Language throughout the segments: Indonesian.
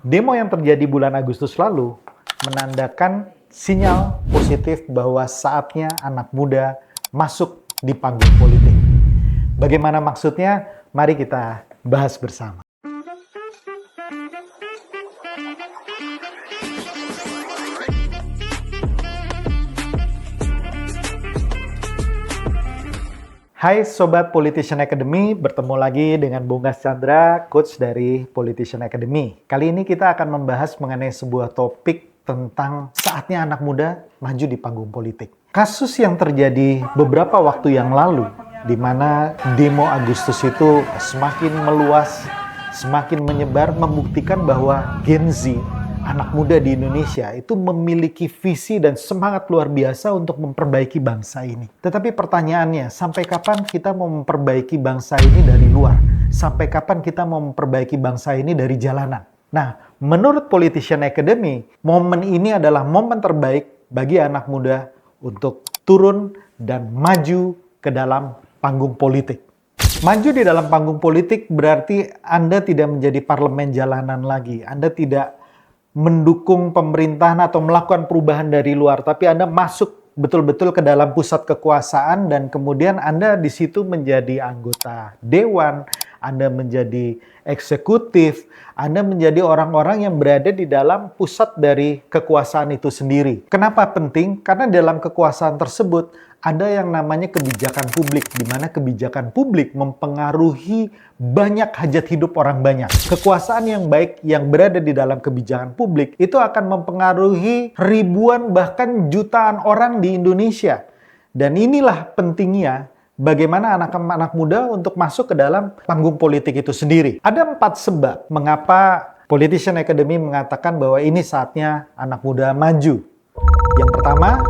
Demo yang terjadi bulan Agustus lalu menandakan sinyal positif bahwa saatnya anak muda masuk di panggung politik. Bagaimana maksudnya? Mari kita bahas bersama. Hai Sobat Politician Academy, bertemu lagi dengan Bung Gas Chandra, Coach dari Politician Academy. Kali ini kita akan membahas mengenai sebuah topik tentang saatnya anak muda maju di panggung politik. Kasus yang terjadi beberapa waktu yang lalu, di mana demo Agustus itu semakin meluas, semakin menyebar, membuktikan bahwa Gen Z, anak muda di Indonesia itu memiliki visi dan semangat luar biasa untuk memperbaiki bangsa ini. Tetapi pertanyaannya, sampai kapan kita mau memperbaiki bangsa ini dari luar? Sampai kapan kita mau memperbaiki bangsa ini dari jalanan? Nah, menurut Politician Academy, momen ini adalah momen terbaik bagi anak muda untuk turun dan maju ke dalam panggung politik. Maju di dalam panggung politik berarti Anda tidak menjadi parlemen jalanan lagi. Anda tidak mendukung pemerintahan atau melakukan perubahan dari luar, tapi Anda masuk betul-betul ke dalam pusat kekuasaan dan kemudian Anda di situ menjadi anggota dewan, Anda menjadi eksekutif, Anda menjadi orang-orang yang berada di dalam pusat dari kekuasaan itu sendiri. Kenapa penting? Karena dalam kekuasaan tersebut ada yang namanya kebijakan publik, di mana kebijakan publik mempengaruhi banyak hajat hidup orang banyak. Kekuasaan yang baik yang berada di dalam kebijakan publik itu akan mempengaruhi ribuan bahkan jutaan orang di Indonesia. Dan inilah pentingnya bagaimana anak-anak muda untuk masuk ke dalam panggung politik itu sendiri. Ada 4 sebab mengapa Politician Academy mengatakan bahwa ini saatnya anak muda maju. Yang pertama,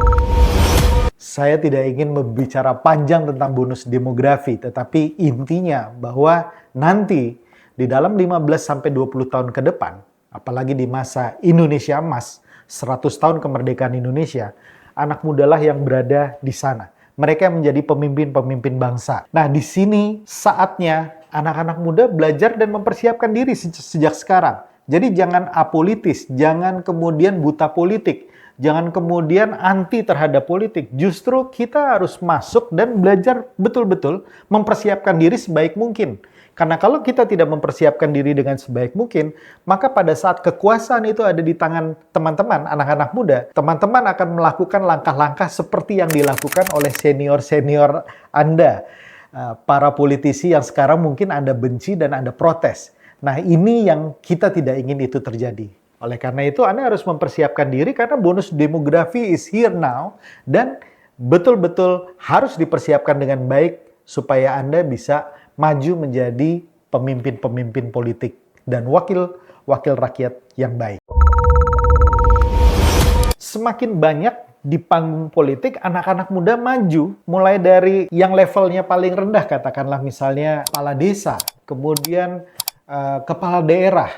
saya tidak ingin berbicara panjang tentang bonus demografi, tetapi intinya bahwa nanti di dalam 15-20 tahun ke depan, apalagi di masa Indonesia Emas, 100 tahun kemerdekaan Indonesia, anak mudalah yang berada di sana. Mereka yang menjadi pemimpin-pemimpin bangsa. Nah, di sini saatnya anak-anak muda belajar dan mempersiapkan diri sejak sekarang. Jadi jangan apolitis, jangan kemudian buta politik. Jangan kemudian anti terhadap politik. Justru kita harus masuk dan belajar betul-betul mempersiapkan diri sebaik mungkin. Karena kalau kita tidak mempersiapkan diri dengan sebaik mungkin, maka pada saat kekuasaan itu ada di tangan teman-teman, anak-anak muda, teman-teman akan melakukan langkah-langkah seperti yang dilakukan oleh senior-senior Anda. Para politisi yang sekarang mungkin Anda benci dan Anda protes. Nah, ini yang kita tidak ingin itu terjadi. Oleh karena itu, Anda harus mempersiapkan diri karena bonus demografi is here now dan betul-betul harus dipersiapkan dengan baik supaya Anda bisa maju menjadi pemimpin-pemimpin politik dan wakil-wakil rakyat yang baik. Semakin banyak di panggung politik, anak-anak muda maju, mulai dari yang levelnya paling rendah, katakanlah misalnya kepala desa, kemudian kepala daerah,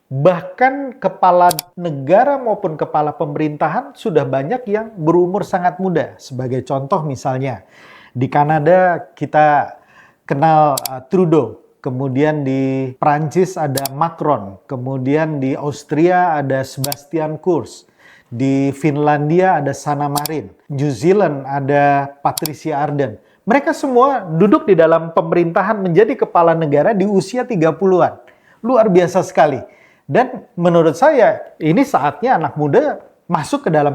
bahkan kepala negara maupun kepala pemerintahan sudah banyak yang berumur sangat muda. Sebagai contoh misalnya, di Kanada kita kenal Trudeau, kemudian di Prancis ada Macron, kemudian di Austria ada Sebastian Kurz, di Finlandia ada Sanna Marin, New Zealand ada Patricia Ardern. Mereka semua duduk di dalam pemerintahan menjadi kepala negara di usia 30-an. Luar biasa sekali. Dan menurut saya, ini saatnya anak muda masuk ke dalam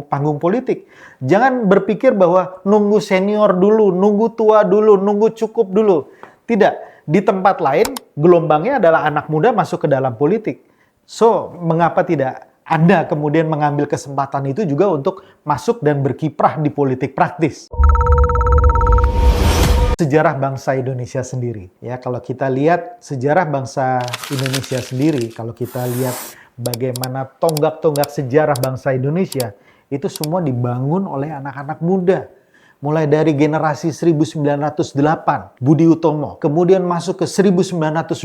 panggung politik. Jangan berpikir bahwa nunggu senior dulu, nunggu tua dulu, nunggu cukup dulu. Tidak. Di tempat lain, gelombangnya adalah anak muda masuk ke dalam politik. So, mengapa tidak Anda kemudian mengambil kesempatan itu juga untuk masuk dan berkiprah di politik praktis? Sejarah bangsa Indonesia sendiri. Ya, kalau kita lihat sejarah bangsa Indonesia sendiri, kalau kita lihat bagaimana tonggak-tonggak sejarah bangsa Indonesia, itu semua dibangun oleh anak-anak muda. Mulai dari generasi 1908, Budi Utomo, kemudian masuk ke 1928,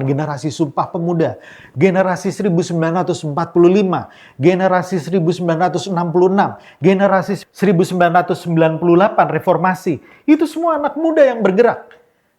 generasi Sumpah Pemuda, generasi 1945, generasi 1966, generasi 1998, Reformasi. Itu semua anak muda yang bergerak.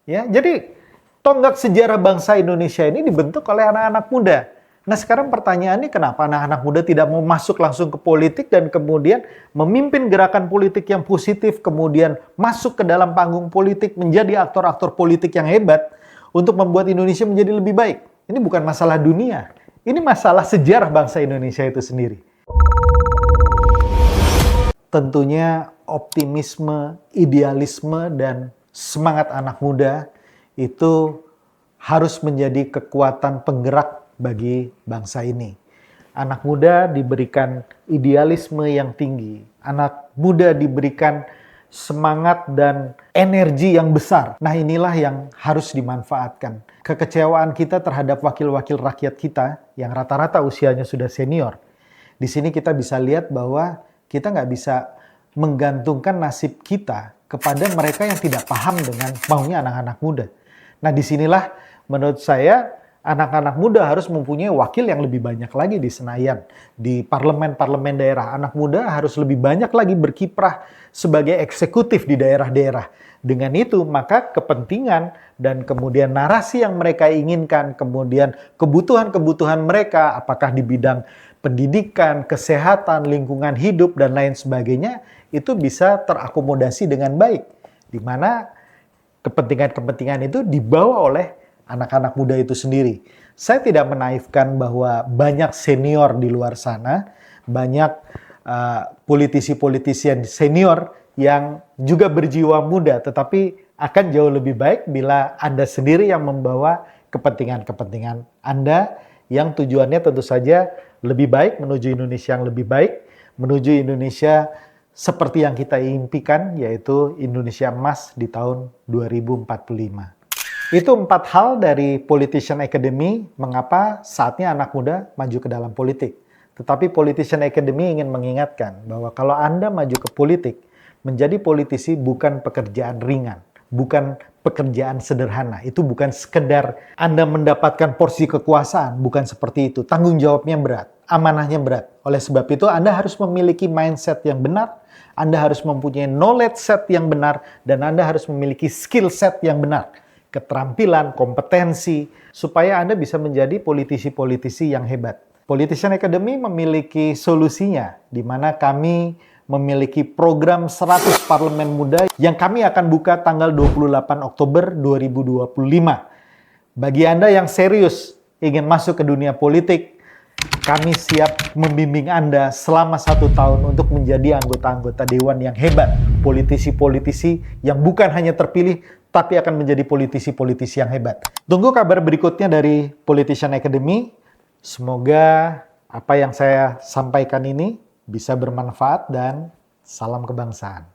Ya, jadi tonggak sejarah bangsa Indonesia ini dibentuk oleh anak-anak muda. Nah sekarang pertanyaannya kenapa anak-anak muda tidak mau masuk langsung ke politik dan kemudian memimpin gerakan politik yang positif, kemudian masuk ke dalam panggung politik, menjadi aktor-aktor politik yang hebat untuk membuat Indonesia menjadi lebih baik. Ini bukan masalah dunia, ini masalah sejarah bangsa Indonesia itu sendiri. Tentunya optimisme, idealisme, dan semangat anak muda itu harus menjadi kekuatan penggerak bagi bangsa ini. Anak muda diberikan idealisme yang tinggi. Anak muda diberikan semangat dan energi yang besar. Nah inilah yang harus dimanfaatkan. Kekecewaan kita terhadap wakil-wakil rakyat kita yang rata-rata usianya sudah senior. Di sini kita bisa lihat bahwa kita nggak bisa menggantungkan nasib kita kepada mereka yang tidak paham dengan maunya anak-anak muda. Nah disinilah menurut saya anak-anak muda harus mempunyai wakil yang lebih banyak lagi di Senayan, di parlemen-parlemen daerah. Anak muda harus lebih banyak lagi berkiprah sebagai eksekutif di daerah-daerah. Dengan itu, maka kepentingan dan kemudian narasi yang mereka inginkan, kemudian kebutuhan-kebutuhan mereka, apakah di bidang pendidikan, kesehatan, lingkungan hidup, dan lain sebagainya, itu bisa terakomodasi dengan baik. Di mana kepentingan-kepentingan itu dibawa oleh anak-anak muda itu sendiri. Saya tidak menaifkan bahwa banyak senior di luar sana, banyak politisi-politisi senior yang juga berjiwa muda, tetapi akan jauh lebih baik bila Anda sendiri yang membawa kepentingan-kepentingan Anda yang tujuannya tentu saja lebih baik, menuju Indonesia yang lebih baik, menuju Indonesia seperti yang kita impikan, yaitu Indonesia emas di tahun 2045. Itu 4 hal dari Politician Academy, mengapa saatnya anak muda maju ke dalam politik. Tetapi Politician Academy ingin mengingatkan bahwa kalau Anda maju ke politik, menjadi politisi bukan pekerjaan ringan, bukan pekerjaan sederhana. Itu bukan sekedar Anda mendapatkan porsi kekuasaan, bukan seperti itu. Tanggung jawabnya berat, amanahnya berat. Oleh sebab itu Anda harus memiliki mindset yang benar, Anda harus mempunyai knowledge set yang benar, dan Anda harus memiliki skill set yang benar. Keterampilan, kompetensi, supaya Anda bisa menjadi politisi-politisi yang hebat. Politician Academy memiliki solusinya, di mana kami memiliki program 100 Parlemen Muda yang kami akan buka tanggal 28 Oktober 2025. Bagi Anda yang serius ingin masuk ke dunia politik, kami siap membimbing Anda selama 1 tahun untuk menjadi anggota-anggota dewan yang hebat. Politisi-politisi yang bukan hanya terpilih, tapi akan menjadi politisi-politisi yang hebat. Tunggu kabar berikutnya dari Politician Academy. Semoga apa yang saya sampaikan ini bisa bermanfaat dan salam kebangsaan.